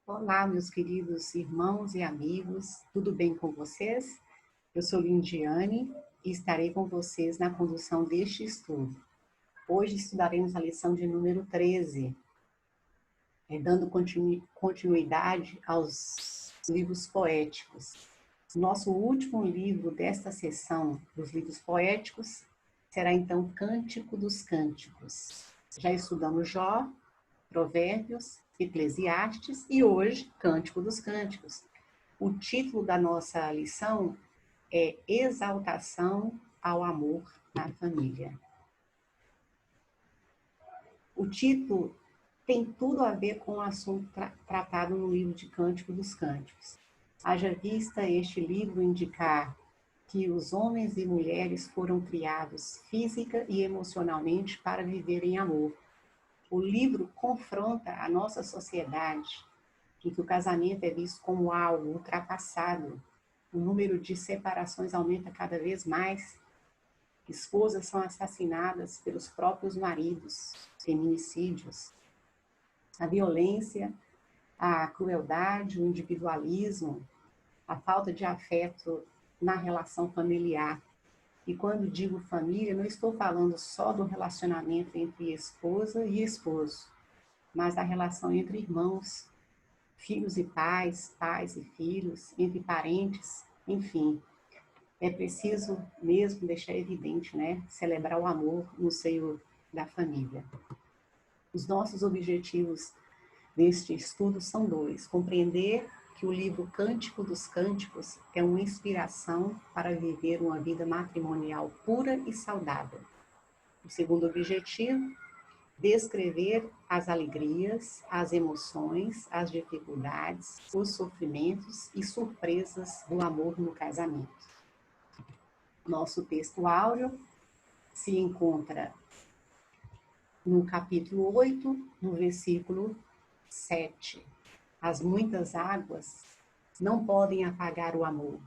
Olá, meus queridos irmãos e amigos, tudo bem com vocês? Eu sou Lindiane e estarei com vocês na condução deste estudo. Hoje estudaremos a lição de número 13, dando continuidade aos livros poéticos. Nosso último livro desta sessão dos livros poéticos será então Cântico dos Cânticos. Já estudamos Jó, Provérbios, Eclesiastes e hoje Cântico dos Cânticos. O título da nossa lição é Exaltação ao Amor na Família. O título tem tudo a ver com o assunto tratado no livro de Cântico dos Cânticos. Haja vista este livro indicar que os homens e mulheres foram criados física e emocionalmente para viver em amor. O livro confronta a nossa sociedade, em que o casamento é visto como algo ultrapassado. O número de separações aumenta cada vez mais. Esposas são assassinadas pelos próprios maridos, feminicídios. A violência, a crueldade, o individualismo, a falta de afeto na relação familiar. E quando digo família, não estou falando só do relacionamento entre esposa e esposo, mas da relação entre irmãos, filhos e pais, pais e filhos, entre parentes, enfim. É preciso mesmo deixar evidente, né? Celebrar o amor no seio da família. Os nossos objetivos deste estudo são dois: compreender que o livro Cântico dos Cânticos é uma inspiração para viver uma vida matrimonial pura e saudável. O segundo objetivo, descrever as alegrias, as emoções, as dificuldades, os sofrimentos e surpresas do amor no casamento. Nosso texto áureo se encontra no capítulo 8, no versículo 7. As muitas águas não podem apagar o amor,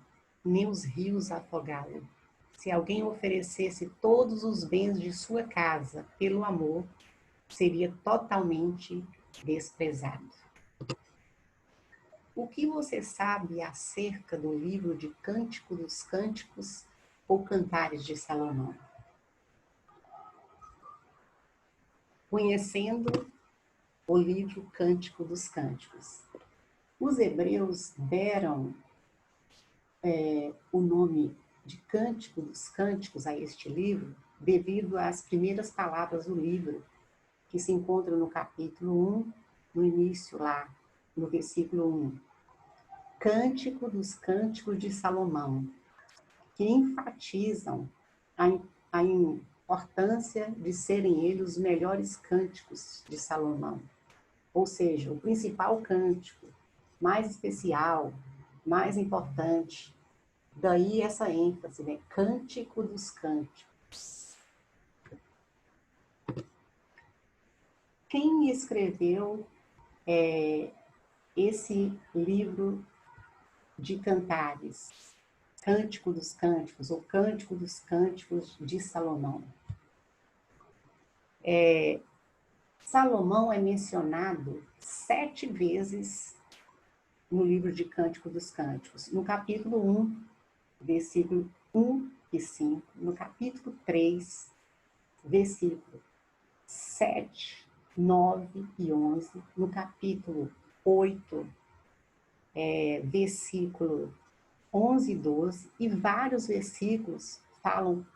nem os rios afogá-lo. Se alguém oferecesse todos os bens de sua casa pelo amor, seria totalmente desprezado. O que você sabe acerca do livro de Cântico dos Cânticos ou Cantares de Salomão? Conhecendo o livro Cântico dos Cânticos. Os hebreus deram o nome de Cântico dos Cânticos a este livro devido às primeiras palavras do livro, que se encontram no capítulo 1, no início lá, no versículo 1. Cântico dos Cânticos de Salomão, que enfatizam a importância de serem eles os melhores cânticos de Salomão. Ou seja, o principal cântico, mais especial, mais importante. Daí essa ênfase, né? Cântico dos Cânticos. Quem escreveu esse livro de cantares? Cântico dos Cânticos, ou Cântico dos Cânticos de Salomão. Salomão é mencionado 7 vezes no livro de Cântico dos Cânticos. No capítulo 1, versículo 1 e 5. No capítulo 3, versículo 7, 9 e 11. No capítulo 8, versículo 11 e 12, e vários versículos falam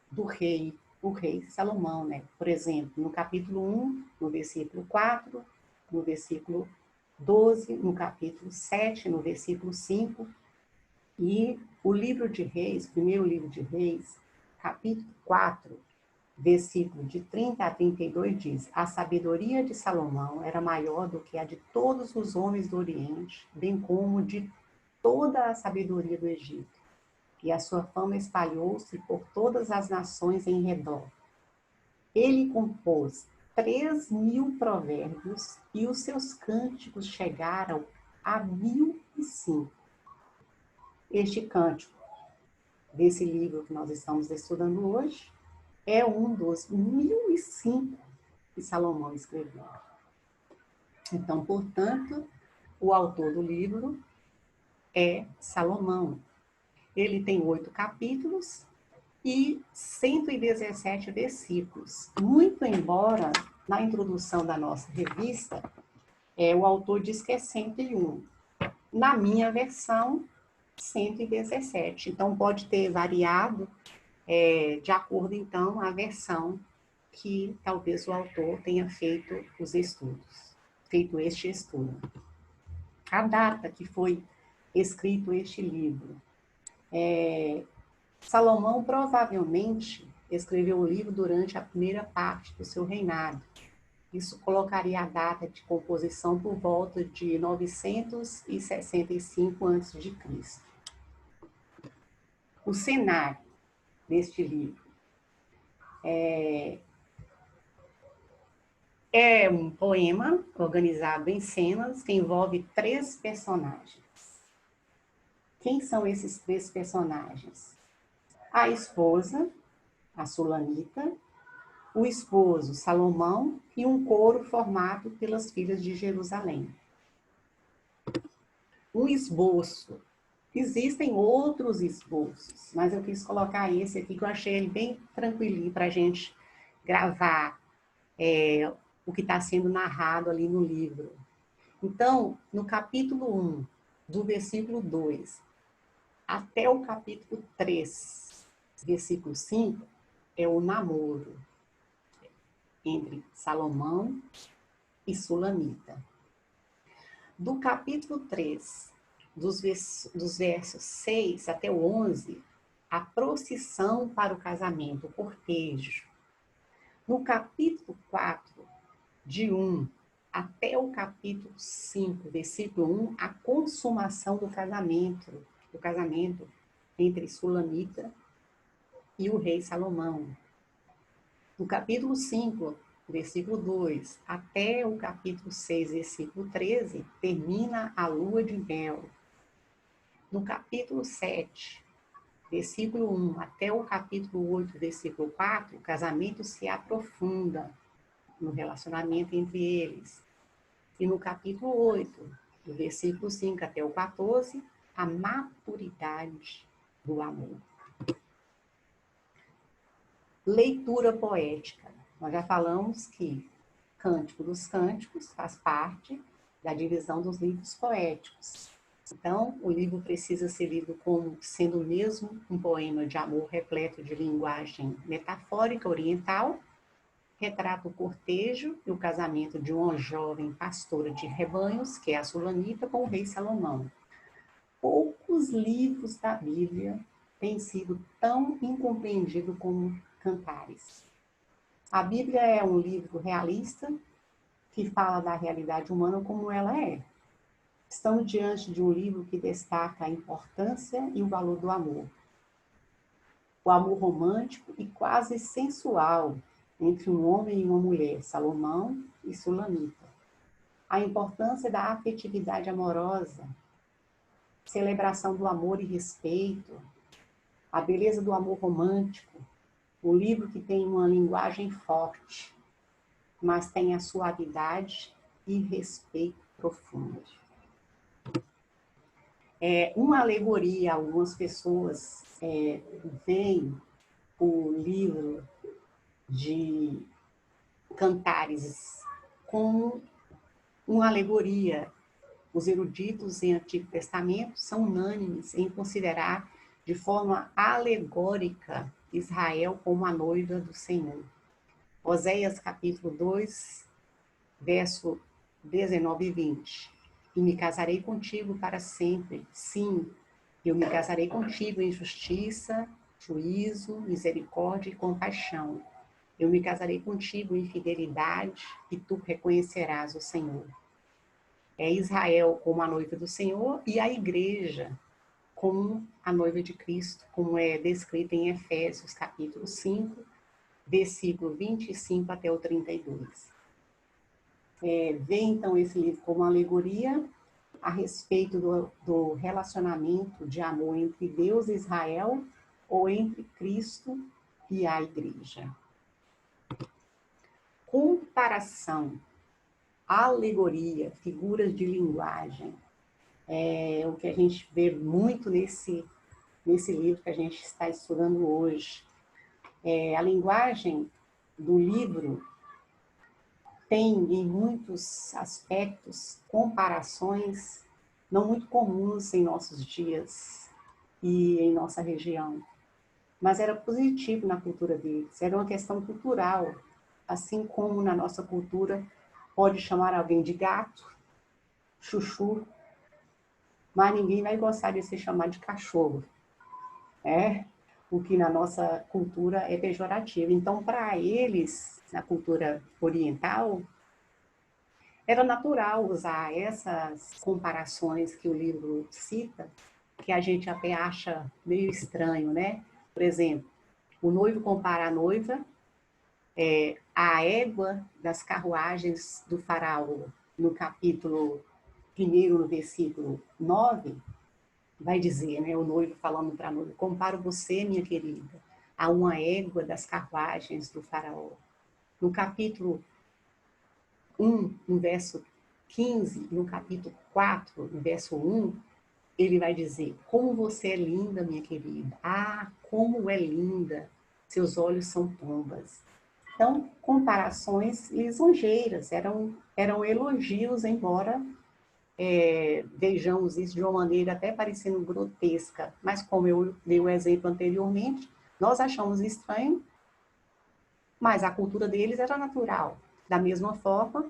do rei, o rei Salomão, né? Por exemplo, no capítulo 1, no versículo 4, no versículo 12, no capítulo 7, no versículo 5, e o livro de Reis, primeiro livro de Reis, capítulo 4, versículo de 30 a 32 diz: a sabedoria de Salomão era maior do que a de todos os homens do Oriente, bem como de toda a sabedoria do Egito. E a sua fama espalhou-se por todas as nações em redor. Ele compôs 3.000 provérbios e os seus cânticos chegaram a 1.005. Este cântico desse livro que nós estamos estudando hoje é um dos 1.005 que Salomão escreveu. Então, portanto, O autor do livro é Salomão. Ele tem 8 capítulos e 117 versículos. Muito embora, na introdução da nossa revista, o autor diz que é 101. Na minha versão, 117. Então, pode ter variado de acordo, então, a versão que talvez o autor tenha feito os estudos, feito este estudo. A data que foi escrito este livro. Salomão provavelmente escreveu o livro durante a primeira parte do seu reinado. Isso colocaria a data de composição por volta de 965 a.C. O cenário deste livro é um poema organizado em cenas que envolve 3 personagens. Quem são esses 3 personagens? A esposa, a Sulamita, o esposo, Salomão, e um coro formado pelas filhas de Jerusalém. Um esboço. Existem outros esboços, mas eu quis colocar esse aqui, que eu achei ele bem tranquilinho para a gente gravar o que está sendo narrado ali no livro. Então, no capítulo 1, do versículo 2, até o capítulo 3, versículo 5, é o namoro entre Salomão e Sulamita. Do capítulo 3, dos versos 6 até o 11, a procissão para o casamento, o cortejo. No capítulo 4, de 1 até o capítulo 5, versículo 1, a consumação do casamento entre Sulamita e o rei Salomão. No capítulo 5, versículo 2, até o capítulo 6, versículo 13, termina a lua de mel. No capítulo 7, versículo 1, até o capítulo 8, versículo 4, o casamento se aprofunda no relacionamento entre eles. E no capítulo 8, do versículo 5 até o 14, a maturidade do amor. Leitura poética. Nós já falamos que Cântico dos Cânticos faz parte da divisão dos livros poéticos. Então, o livro precisa ser lido como sendo mesmo um poema de amor repleto de linguagem metafórica oriental, retrata o cortejo e o casamento de uma jovem pastora de rebanhos, que é a Sulamita, com o rei Salomão. Poucos livros da Bíblia têm sido tão incompreendidos como Cantares. A Bíblia é um livro realista que fala da realidade humana como ela é. Estamos diante de um livro que destaca a importância e o valor do amor. O amor romântico e quase sensual entre um homem e uma mulher, Salomão e Sulamita. A importância da afetividade amorosa, celebração do amor e respeito, a beleza do amor romântico, o livro que tem uma linguagem forte, mas tem a suavidade e respeito profundo. Uma alegoria, algumas pessoas veem o livro de Cantares como uma alegoria. Os eruditos em Antigo Testamento são unânimes em considerar de forma alegórica Israel como a noiva do Senhor. Oséias capítulo 2, verso 19 e 20. E me casarei contigo para sempre. Sim, eu me casarei contigo em justiça, juízo, misericórdia e compaixão. Eu me casarei contigo em fidelidade e tu reconhecerás o Senhor. É Israel como a noiva do Senhor e a igreja como a noiva de Cristo, como é descrita em Efésios capítulo 5, versículo 25 até o 32. Vê então esse livro como uma alegoria a respeito do relacionamento de amor entre Deus e Israel ou entre Cristo e a igreja. Comparação. alegoria, figuras de linguagem. É o que a gente vê muito nesse livro que a gente está estudando hoje. A linguagem do livro tem, em muitos aspectos, comparações não muito comuns em nossos dias e em nossa região. Mas era positivo na cultura deles, era uma questão cultural, assim como na nossa cultura pode chamar alguém de gato, chuchu, mas ninguém vai gostar de ser chamado de cachorro, né? O que na nossa cultura é pejorativo. Então, para eles, na cultura oriental, era natural usar essas comparações que o livro cita, que a gente até acha meio estranho, né? Por exemplo, o noivo compara a noiva à égua das carruagens do faraó. No capítulo 1, no versículo 9, vai dizer, né, o noivo falando para a noiva, comparo você, minha querida, a uma égua das carruagens do faraó. No capítulo 1, no verso 15, no capítulo 4, no verso 1, ele vai dizer, como você é linda, minha querida. Ah, como é linda, seus olhos são pombas. Então, comparações lisonjeiras, eram elogios, embora vejamos isso de uma maneira até parecendo grotesca, mas como eu dei o exemplo anteriormente, nós achamos estranho, mas a cultura deles era natural. Da mesma forma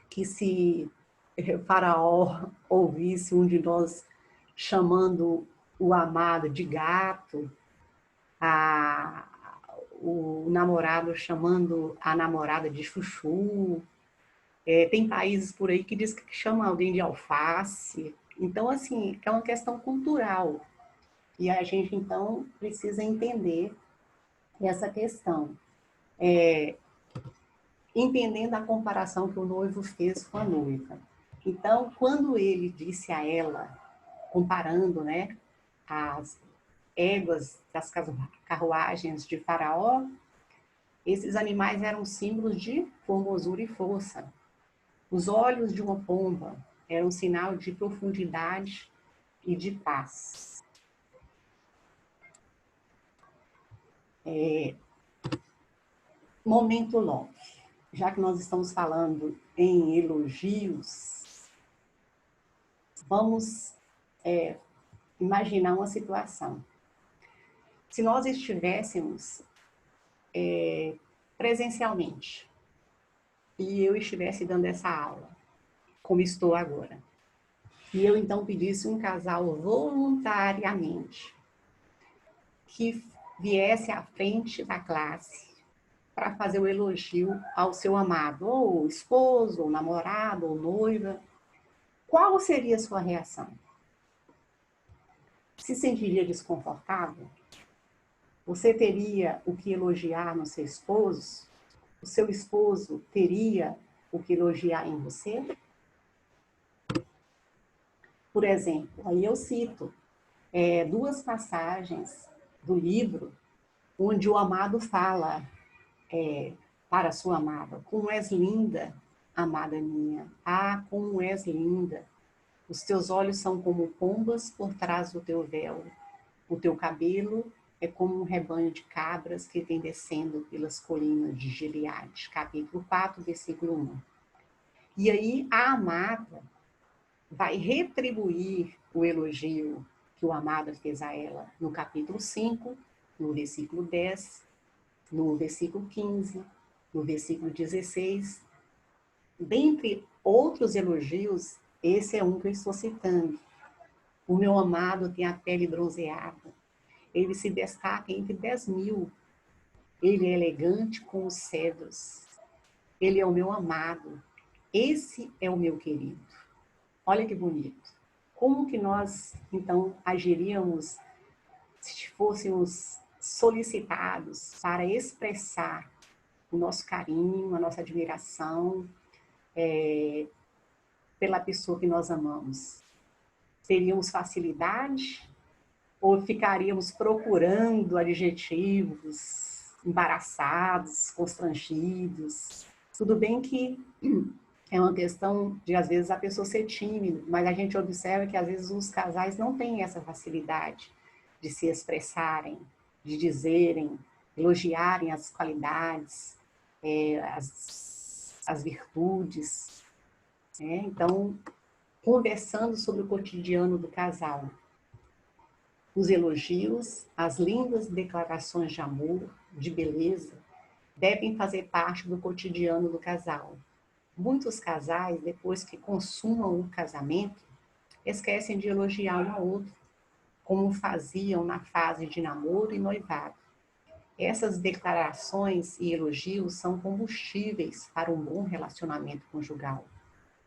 que se o faraó ouvisse um de nós chamando o amado de gato, a, o namorado chamando a namorada de chuchu, tem países por aí que diz que chama alguém de alface. Então, assim, é uma questão cultural. E a gente, então, precisa entender essa questão. Entendendo a comparação que o noivo fez com a noiva. Então, quando ele disse a ela, comparando, né, as éguas das carruagens de Faraó, esses animais eram símbolos de formosura e força. Os olhos de uma pomba eram um sinal de profundidade e de paz. Momento love. Já que nós estamos falando em elogios, vamos imaginar uma situação. Se nós estivéssemos presencialmente e eu estivesse dando essa aula, como estou agora, e eu então pedisse um casal voluntariamente que viesse à frente da classe para fazer o elogio ao seu amado, ou esposo, ou namorado, ou noiva, qual seria a sua reação? Se sentiria desconfortável? Você teria o que elogiar no seu esposo? O seu esposo teria o que elogiar em você? Por exemplo, aí eu cito duas passagens do livro onde o amado fala para a sua amada, como és linda, amada minha, ah, como és linda, os teus olhos são como pombas por trás do teu véu, o teu cabelo é como um rebanho de cabras que vem descendo pelas colinas de Gileade, capítulo 4, versículo 1. E aí a amada vai retribuir o elogio que o amado fez a ela no capítulo 5, no versículo 10, no versículo 15, no versículo 16. Dentre outros elogios, esse é um que eu estou citando. O meu amado tem a pele bronzeada. Ele se destaca entre 10.000. Ele é elegante como os cedros. Ele é o meu amado. Esse é o meu querido. Olha que bonito. Como que nós, então, agiríamos se fôssemos solicitados para expressar o nosso carinho, a nossa admiração pela pessoa que nós amamos? Teríamos facilidade ou ficaríamos procurando adjetivos embaraçados, constrangidos? Tudo bem que É uma questão de, às vezes, a pessoa ser tímida, mas a gente observa que, às vezes, os casais não têm essa facilidade de se expressarem, de dizerem, elogiarem as qualidades, as virtudes, né? Então, conversando sobre o cotidiano do casal, os elogios, as lindas declarações de amor, de beleza, devem fazer parte do cotidiano do casal. Muitos casais, depois que consumam o casamento, esquecem de elogiar um ao outro, como faziam na fase de namoro e noivado. Essas declarações e elogios são combustíveis para um bom relacionamento conjugal,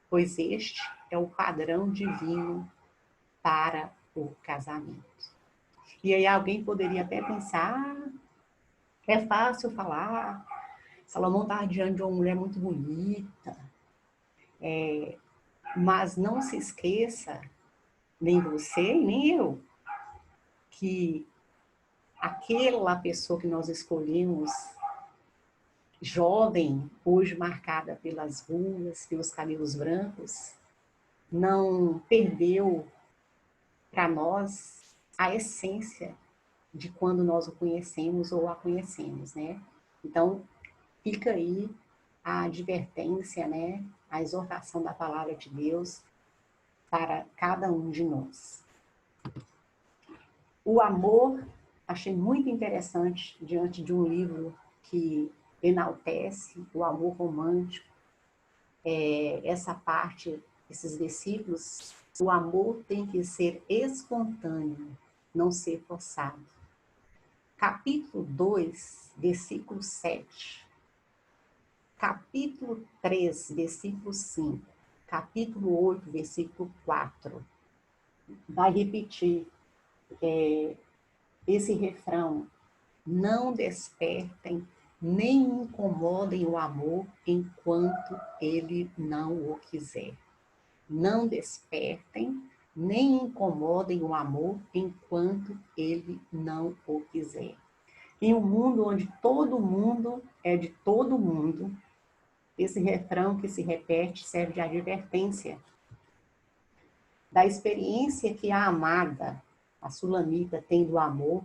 pois este é o padrão divino para o casamento. E aí alguém poderia até pensar, é fácil falar, Salomão estava diante de uma mulher muito bonita, mas não se esqueça, nem você e nem eu, que aquela pessoa que nós escolhemos, jovem, hoje marcada pelas rugas, pelos cabelos brancos, não perdeu para nós a essência de quando nós o conhecemos ou a conhecemos, né? Então, fica aí a advertência, né? A exortação da palavra de Deus para cada um de nós. O amor, achei muito interessante diante de um livro que enaltece o amor romântico, essa parte, esses versículos, o amor tem que ser espontâneo, não ser forçado. Capítulo 2, versículo 7. Capítulo 3, versículo 5. Capítulo 8, versículo 4. Vai repetir esse refrão: não despertem nem incomodem o amor enquanto ele não o quiser. Não despertem nem incomodem o amor enquanto ele não o quiser. Em um mundo onde todo mundo é de todo mundo, esse refrão que se repete serve de advertência da experiência que a amada, a sulamita, tem do amor.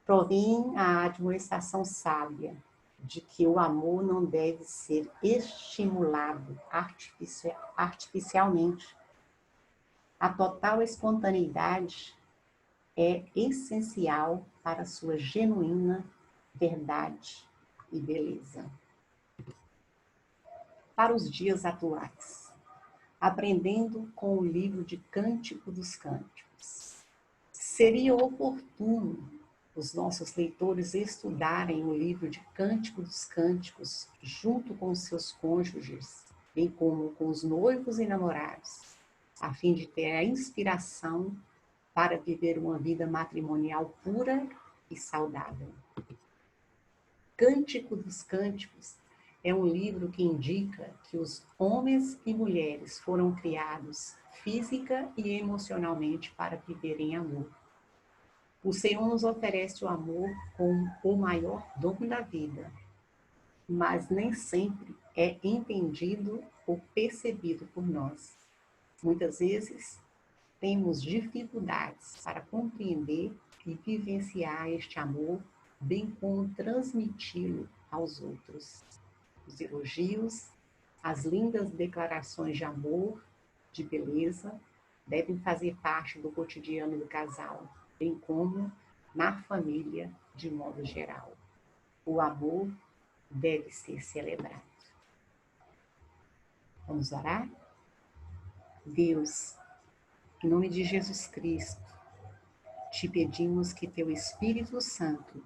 Provém a admoestação sábia de que o amor não deve ser estimulado artificialmente. A total espontaneidade é essencial para a sua genuína verdade e beleza. Para os dias atuais, aprendendo com o livro de Cântico dos Cânticos, seria oportuno os nossos leitores estudarem o livro de Cântico dos Cânticos junto com os seus cônjuges, bem como com os noivos e namorados, a fim de ter a inspiração para viver uma vida matrimonial pura e saudável. Cântico dos Cânticos é um livro que indica que os homens e mulheres foram criados física e emocionalmente para viver em amor. O Senhor nos oferece o amor como o maior dom da vida, mas nem sempre é entendido ou percebido por nós. Muitas vezes, temos dificuldades para compreender e vivenciar este amor, bem como transmiti-lo aos outros. Os elogios, as lindas declarações de amor, de beleza, devem fazer parte do cotidiano do casal, bem como na família de modo geral. O amor deve ser celebrado. Vamos orar? Deus, em nome de Jesus Cristo, te pedimos que teu Espírito Santo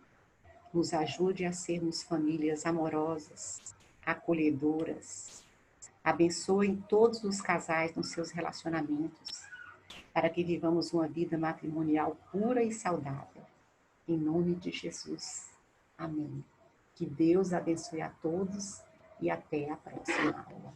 nos ajude a sermos famílias amorosas, acolhedoras. Abençoe todos os casais nos seus relacionamentos, para que vivamos uma vida matrimonial pura e saudável. Em nome de Jesus. Amém. Que Deus abençoe a todos e até a próxima aula.